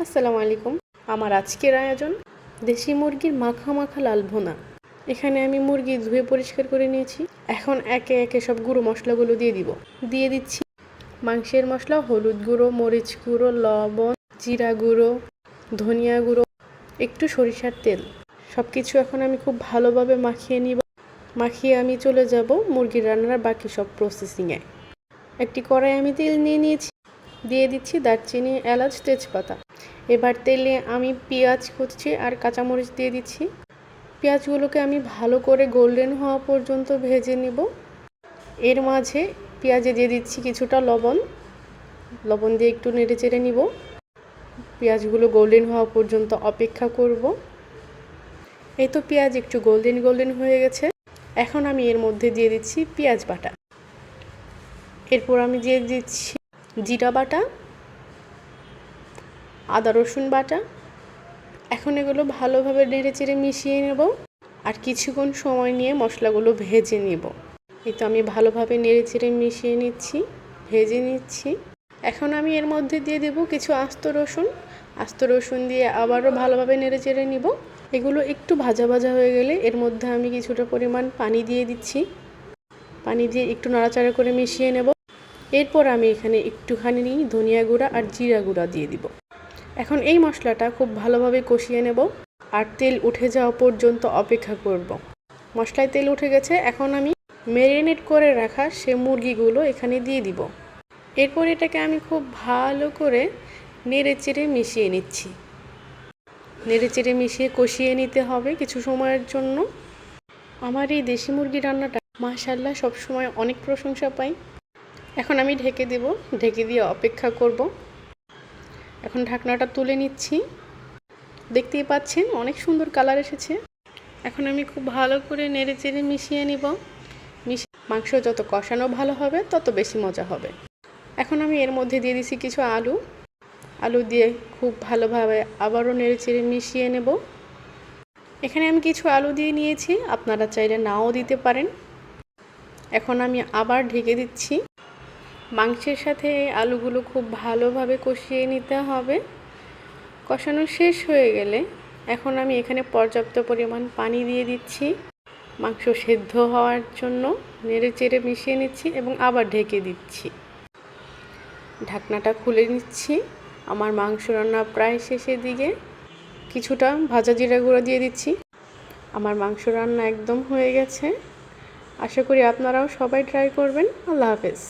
আসসালামু আলাইকুম। আমার আজকের আয়োজন দেশি মুরগির মাখা মাখা লাল ভুনা। এখানে আমি মুরগি ধুয়ে পরিষ্কার করে নিয়েছি। এখন একে একে সব গুঁড়ো মশলাগুলো দিয়ে দিব। দিয়ে দিচ্ছি মাংসের মশলা, হলুদ গুঁড়ো, মরিচ গুঁড়ো, লবণ, জিরা গুঁড়ো, ধনিয়া গুঁড়ো, একটু সরিষার তেল। সব কিছু এখন আমি খুব ভালোভাবে মাখিয়ে নিব। মাখিয়ে আমি চলে যাব মুরগির রান্নার বাকি সব প্রসেসিংয়ে। একটি কড়াই আমি তেল নিয়ে নিয়েছি। দিয়ে দিচ্ছি দারচিনি, এলাচ, তেজপাতা। এবার তেলে আমি পেঁয়াজ কুচি আর কাঁচামরিচ দিয়ে দিচ্ছি। পেঁয়াজগুলোকে আমি ভালো করে গোল্ডেন হওয়া পর্যন্ত ভেজে নেব। এর মাঝে পেঁয়াজে দিয়ে দিচ্ছি কিছুটা লবণ। লবণ দিয়ে একটু নেড়ে চেড়ে নিব। পেঁয়াজগুলো গোল্ডেন হওয়া পর্যন্ত অপেক্ষা করব। এই তো পেঁয়াজ একটু গোল্ডেন হয়ে গেছে। এখন আমি এর মধ্যে দিয়ে দিচ্ছি পেঁয়াজ বাটা। এরপর আমি দিয়ে দিচ্ছি জিরা বাটা, আদা রসুন বাটা। এখন এগুলো ভালোভাবে নেড়েচেড়ে মিশিয়ে নেব আর কিছুক্ষণ সময় নিয়ে মশলাগুলো ভেজে নেব। এই তো আমি ভালোভাবে নেড়েচেড়ে মিশিয়ে নিচ্ছি, ভেজে নিচ্ছি। এখন আমি এর মধ্যে দিয়ে দেব কিছু আস্ত রসুন দিয়ে আবারও ভালোভাবে নেড়েচেড়ে নিব। এগুলো একটু ভাজা ভাজা হয়ে গেলে এর মধ্যে আমি কিছুটা পরিমাণ পানি দিয়ে দিচ্ছি। পানি দিয়ে একটু নাড়াচাড়া করে মিশিয়ে নেব। এরপর আমি এখানে একটুখানি ধনিয়া গুঁড়া আর জিরা গুঁড়া দিয়ে দিব। এখন এই মশলাটা খুব ভালোভাবে কষিয়ে নেব আর তেল উঠে যাওয়া পর্যন্ত অপেক্ষা করব। মশলায় তেল উঠে গেছে। এখন আমি ম্যারিনেট করে রাখা সে মুরগিগুলো এখানে দিয়ে দিব। এরপর এটাকে আমি খুব ভালো করে নেড়েচেড়ে মিশিয়ে নিচ্ছি। নেড়েচেড়ে মিশিয়ে কষিয়ে নিতে হবে কিছু সময়ের জন্য। আমার এই দেশি মুরগি রান্নাটা মাশাআল্লাহ সবসময় অনেক প্রশংসা পাই। এখন আমি ঢেকে দেব, ঢেকে দিয়ে অপেক্ষা করব। এখন ঢাকনাটা তুলে নিচ্ছি। দেখতেই পাচ্ছেন অনেক সুন্দর কালার এসেছে। এখন আমি খুব ভালো করে নেড়েচেড়ে মিশিয়ে নিব। মাংস যত কষানো ভালো হবে তত বেশি মজা হবে। এখন আমি এর মধ্যে দিয়ে দিচ্ছি কিছু আলু দিয়ে খুব ভালোভাবে আবারও নেড়েচেড়ে মিশিয়ে নেব। এখানে আমি কিছু আলু দিয়ে নিয়েছি, আপনারা চাইলে নাও দিতে পারেন। এখন আমি আবার ঢেকে দিচ্ছি। মাংসের সাথে এই আলুগুলো খুব ভালোভাবে কষিয়ে নিতে হবে। কষানো শেষ হয়ে গেলে এখন আমি এখানে পর্যাপ্ত পরিমাণ পানি দিয়ে দিচ্ছি মাংস সেদ্ধ হওয়ার জন্য। নেড়ে চেড়ে মিশিয়ে নিচ্ছি এবং আবার ঢেকে দিচ্ছি। ঢাকনাটা খুলে নিচ্ছি। আমার মাংস রান্না প্রায় শেষের দিকে। কিছুটা ভাজা জিরা গুঁড়ো দিয়ে দিচ্ছি। আমার মাংস রান্না একদম হয়ে গেছে। আশা করি আপনারাও সবাই ট্রাই করবেন। আল্লাহ হাফেজ।